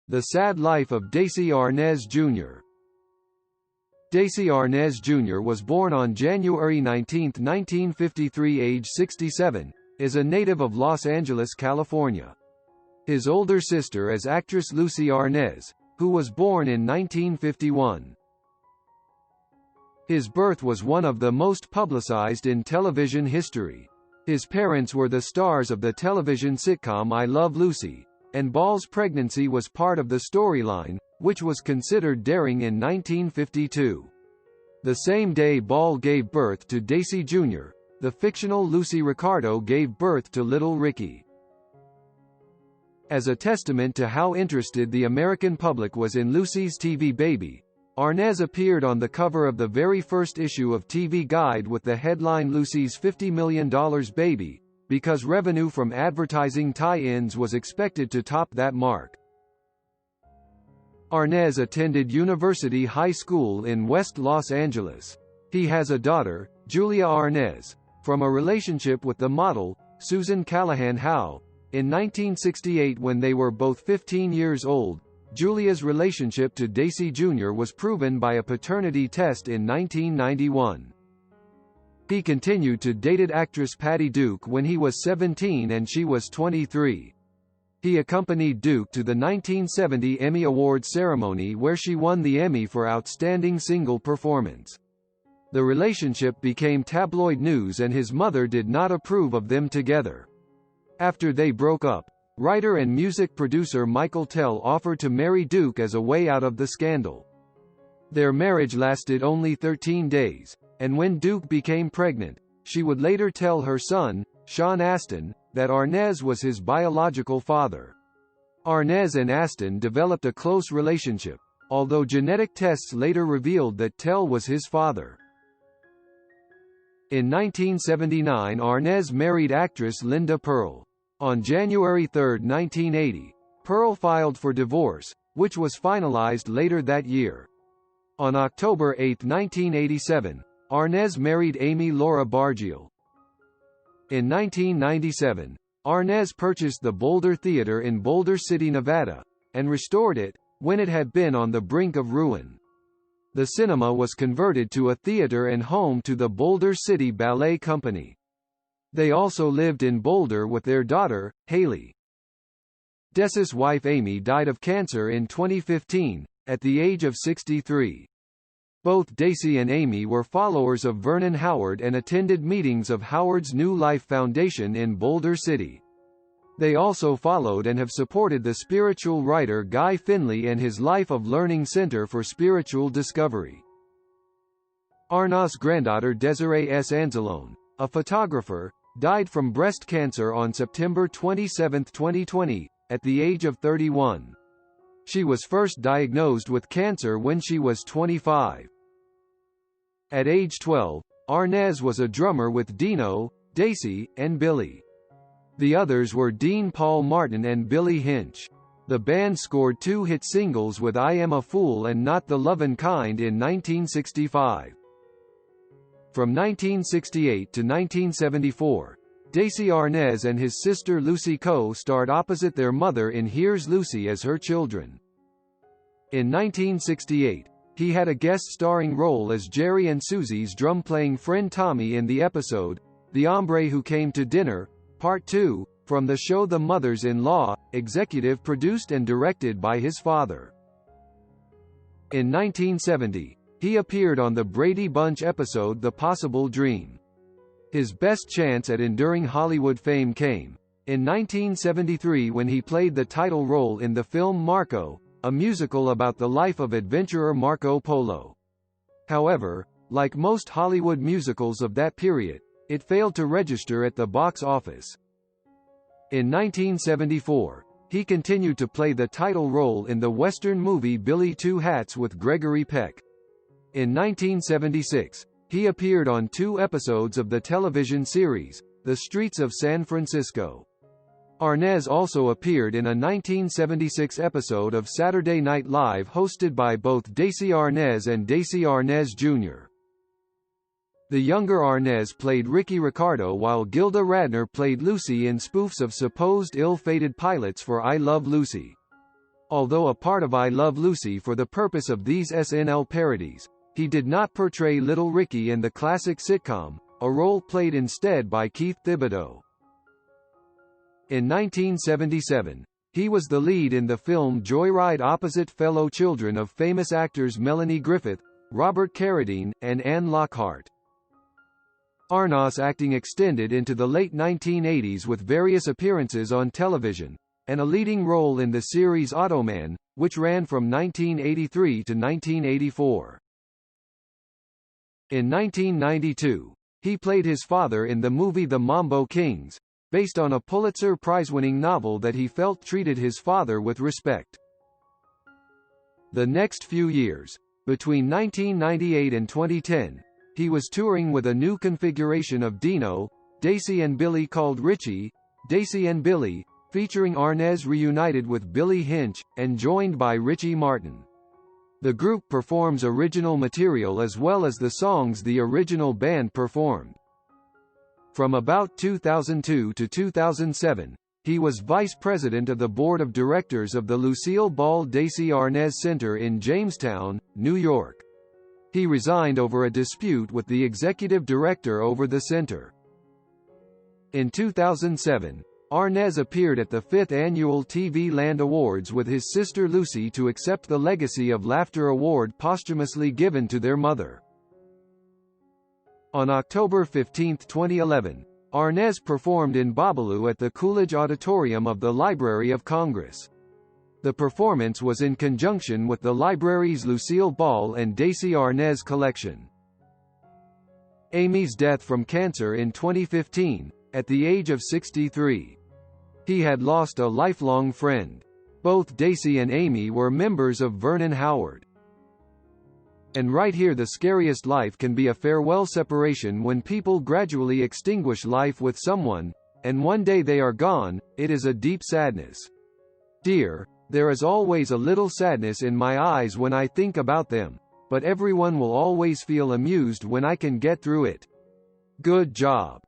The Sad Life of Desi Arnaz Jr. Desi Arnaz Jr. was born on January 19, 1953, age 67, is a native of Los Angeles, California. His older sister is actress Lucie Arnaz, who was born in 1951. His birth was one of the most publicized in television history. His parents were the stars of the television sitcom I Love Lucy, and Ball's pregnancy was part of the storyline, which was considered daring in 1952. The same day Ball gave birth to Desi Jr., the fictional Lucy Ricardo gave birth to little Ricky. As a testament to how interested the American public was in Lucy's TV baby, Arnaz appeared on the cover of the very first issue of TV Guide with the headline "Lucy's $50 million baby," because revenue from advertising tie-ins was expected to top that mark. Arnaz attended University High School in West Los Angeles. He has a daughter, Julia Arnaz, from a relationship with the model, Susan Callahan Howe. In 1968, when they were both 15 years old, Julia's relationship to Desi Jr. was proven by a paternity test in 1991. He continued to date actress Patty Duke when he was 17 and she was 23. He accompanied Duke to the 1970 Emmy Awards ceremony where she won the Emmy for Outstanding Single Performance. The relationship became tabloid news and his mother did not approve of them together. After they broke up, writer and music producer Michael Tell offered to marry Duke as a way out of the scandal. Their marriage lasted only 13 days. And when Duke became pregnant, she would later tell her son, Sean Astin, that Arnaz was his biological father. Arnaz and Astin developed a close relationship, although genetic tests later revealed that Tell was his father. In 1979, Arnaz married actress Linda Pearl. On January 3, 1980, Pearl filed for divorce, which was finalized later that year. On October 8, 1987, Arnaz married Amy Laura Bargiel. In 1997, Arnaz purchased the Boulder Theater in Boulder City, Nevada, and restored it, when it had been on the brink of ruin. The cinema was converted to a theater and home to the Boulder City Ballet Company. They also lived in Boulder with their daughter, Haley. Desi's wife Amy died of cancer in 2015, at the age of 63. Both Desi and Amy were followers of Vernon Howard and attended meetings of Howard's New Life Foundation in Boulder City. They also followed and have supported the spiritual writer Guy Finley and his Life of Learning Center for Spiritual Discovery. Arnaz's granddaughter Desiree S. Anzalone, a photographer, died from breast cancer on September 27, 2020, at the age of 31. She was first diagnosed with cancer when she was 25. At age 12, Arnaz was a drummer with Dino, Desi, and Billy. The others were Dean Paul Martin and Billy Hinch. The band scored 2 hit singles with I Am a Fool and Not the Lovin' Kind in 1965. From 1968 to 1974, Desi Arnaz and his sister Lucy co-starred opposite their mother in Here's Lucy as her children. In 1968, he had a guest-starring role as Jerry and Susie's drum-playing friend Tommy in the episode, The Hombre Who Came to Dinner, Part 2, from the show The Mothers-in-Law, executive produced and directed by his father. In 1970, he appeared on the Brady Bunch episode The Possible Dream. His best chance at enduring Hollywood fame came in 1973 when he played the title role in the film Marco, a musical about the life of adventurer Marco Polo. However, like most Hollywood musicals of that period, it failed to register at the box office. In 1974, he continued to play the title role in the Western movie Billy Two Hats with Gregory Peck. In 1976, he appeared on 2 episodes of the television series, The Streets of San Francisco. Arnaz also appeared in a 1976 episode of Saturday Night Live hosted by both Desi Arnaz and Desi Arnaz Jr. The younger Arnaz played Ricky Ricardo while Gilda Radner played Lucy in spoofs of supposed ill-fated pilots for I Love Lucy. Although a part of I Love Lucy for the purpose of these SNL parodies, he did not portray Little Ricky in the classic sitcom, a role played instead by Keith Thibodeau. In 1977, he was the lead in the film Joyride opposite fellow children of famous actors Melanie Griffith, Robert Carradine, and Anne Lockhart. Arnaz acting extended into the late 1980s with various appearances on television, and a leading role in the series Automan, which ran from 1983 to 1984. In 1992, he played his father in the movie The Mambo Kings, based on a Pulitzer Prize-winning novel that he felt treated his father with respect. The next few years, between 1998 and 2010, he was touring with a new configuration of Dino, Desi and Billy called Richie, Desi and Billy, featuring Arnaz reunited with Billy Hinch, and joined by Richie Martin. The group performs original material as well as the songs the original band performed. From about 2002 to 2007, he was vice president of the board of directors of the Lucille Ball Desi Arnaz Center in Jamestown, New York. He resigned over a dispute with the executive director over the center. In 2007, Arnaz appeared at the 5th Annual TV Land Awards with his sister Lucy to accept the Legacy of Laughter Award posthumously given to their mother. On October 15, 2011, Arnaz performed in Babalu at the Coolidge Auditorium of the Library of Congress. The performance was in conjunction with the library's Lucille Ball and Desi Arnaz collection. Amy's death from cancer in 2015, at the age of 63. He had lost a lifelong friend. Both Desi and Amy were members of Vernon Howard. And right here, the scariest life can be a farewell separation when people gradually extinguish life with someone, and one day they are gone. It is a deep sadness. Dear, there is always a little sadness in my eyes when I think about them, but everyone will always feel amused when I can get through it. Good job.